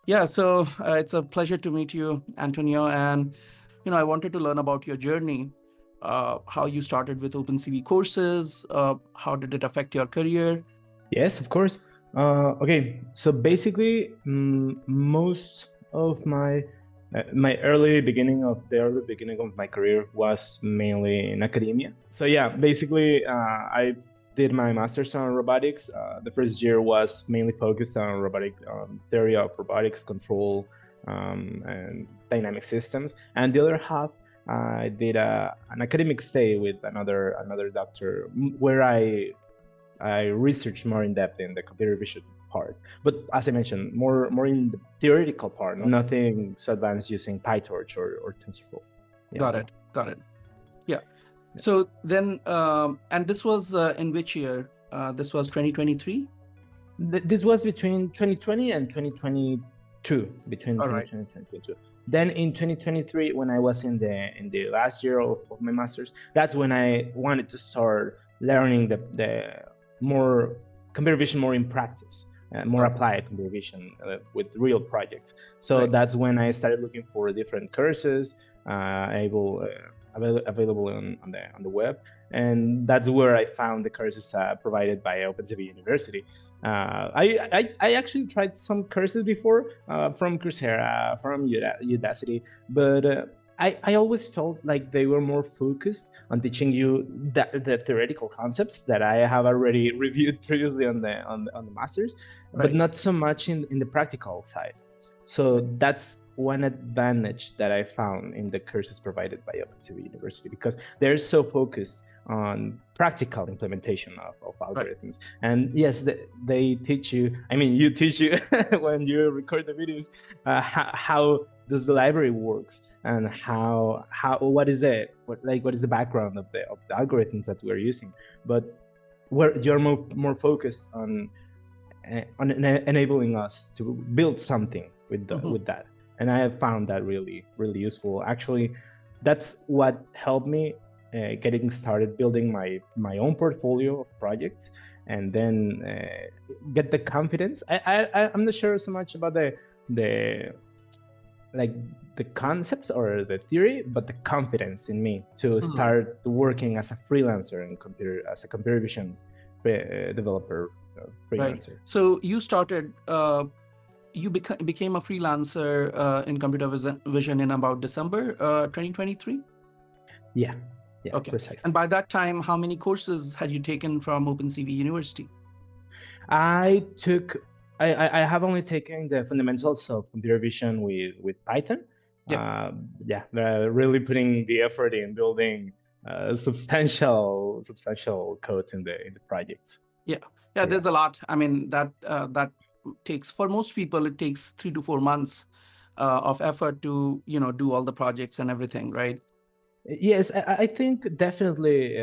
Yeah, so it's a pleasure to meet you, Antonio. And I wanted to learn about your journey, how you started with OpenCV courses, how did it affect your career? Yes, of course. Okay, so basically, most of my early beginning of my career was mainly in academia. So yeah, basically, I did my master's on robotics. The first year was mainly focused on robotic theory of robotics control and dynamic systems, and the other half I did an academic stay with another doctor where I researched more in depth in the computer vision part. But as I mentioned, more in the theoretical part, nothing so advanced using PyTorch or TensorFlow. Yeah. Got it. Got it. Yeah. So then, and this was in which year? This was 2023? This was between 2020 and 2022, between All right. 2020 and 2022. Then in 2023, when I was in the last year of my master's, that's when I wanted to start learning the more computer vision more in practice, more Got it. applied computer vision with real projects. So Right. that's when I started looking for different courses available on the web, and that's where I found the courses provided by OpenCV University. I actually tried some courses before from Coursera, from Udacity, but I always felt like they were more focused on teaching you the theoretical concepts that I have already reviewed previously on the masters, but Right. not so much in the practical side. So that's one advantage that I found in the courses provided by OpenCV University, because they're so focused on practical implementation of Right. algorithms. And yes, they teach you, I mean, you teach you when you record the videos, how does the library works, and what is what is the background of the algorithms that we're using. But where you're more focused on enabling us to build something Mhm. with that. And I have found that really useful. Actually, that's what helped me getting started building my own portfolio of projects, and then get the confidence. I'm not sure so much about the like the concepts or the theory, but the confidence in me to Mhm. start working as a freelancer and as a computer vision developer, Right. freelancer. So you started, you became a freelancer in computer vision in about December 2023? Yeah, yeah, Okay. And precisely. by that time, how many courses had you taken from OpenCV University? I took, I have only taken the fundamentals of computer vision with Python. Yeah. Yeah, really putting the effort in building substantial code in the projects. Yeah. Yeah. So yeah. There's a lot. I mean, that takes, for most people, it takes 3 to 4 months of effort to, do all the projects and everything, right? Yes, I think definitely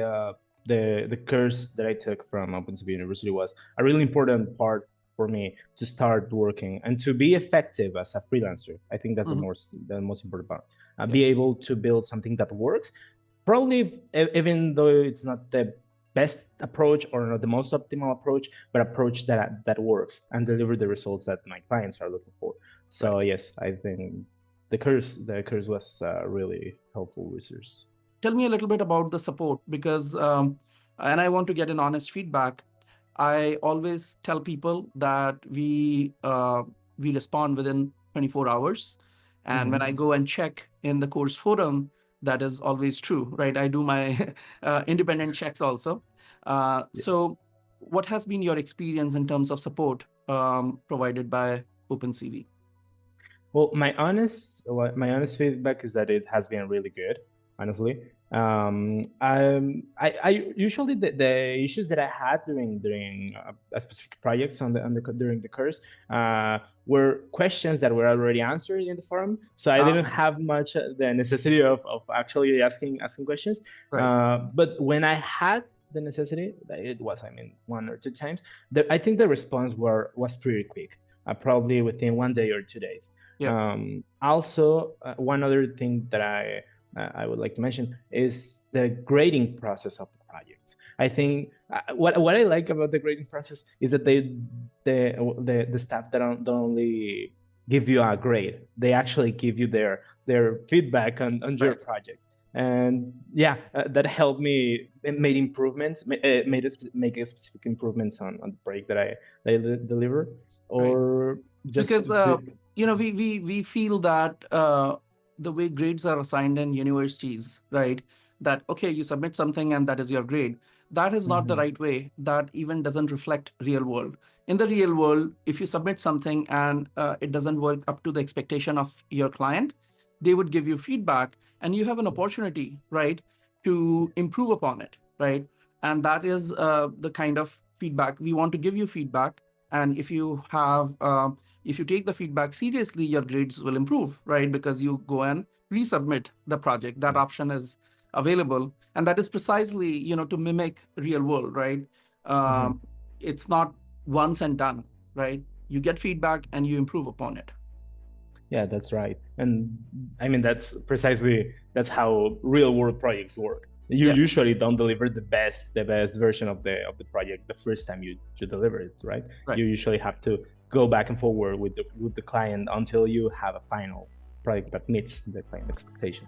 the course that I took from OpenCV University was a really important part for me to start working and to be effective as a freelancer. I think that's Hmm. the most important part. Yeah. Be able to build something that works, probably even though it's not the best approach or not the most optimal approach, but approach that works and deliver the results that my clients are looking for. So Right. yes, I think the course was a really helpful resource. Tell me a little bit about the support, because, and I want to get an honest feedback. I always tell people that we respond within 24 hours, and when I Mhm. go and check in the course forum, that is always true, right? I do my independent checks also. Yeah. So, what has been your experience in terms of support provided by OpenCV? Well, my honest feedback is that it has been really good, honestly. I usually the issues that I had during a specific projects during the course were questions that were already answered in the forum, so I Uh, didn't have much the necessity of actually asking questions. right. But when I had the necessity, it was, I mean, 1 or 2 times, I think the response was pretty quick, probably within 1 day or 2 days. Yeah. Also, one other thing that I would like to mention is the grading process of the projects. I think what I like about the grading process is that the staff that don't only give you a grade. They actually give you their feedback on your project. And yeah, that helped me made improvements, make a specific improvements on the project that I deliver, or just because we feel that the way grades are assigned in universities, right? That okay, you submit something and that is your grade. That is not the right way. That even doesn't reflect real world. In the real world, if you submit something and it doesn't work up to the expectation of your client, they would give you feedback, and you have an opportunity, right, to improve upon it, right? And that is the kind of feedback we want to give you feedback. And if you have if you take the feedback seriously, your grades will improve, right? Because you go and resubmit the project. That option is available, and that is precisely, to mimic real world, right? It's not once and done, right? You get feedback and you improve upon it. Yeah, that's right. And I mean, that's how real world projects work. You Yeah, usually don't deliver the best version of the project the first time you deliver it, right? right. You usually have to go back and forward with the client until you have a final product that meets the client expectation.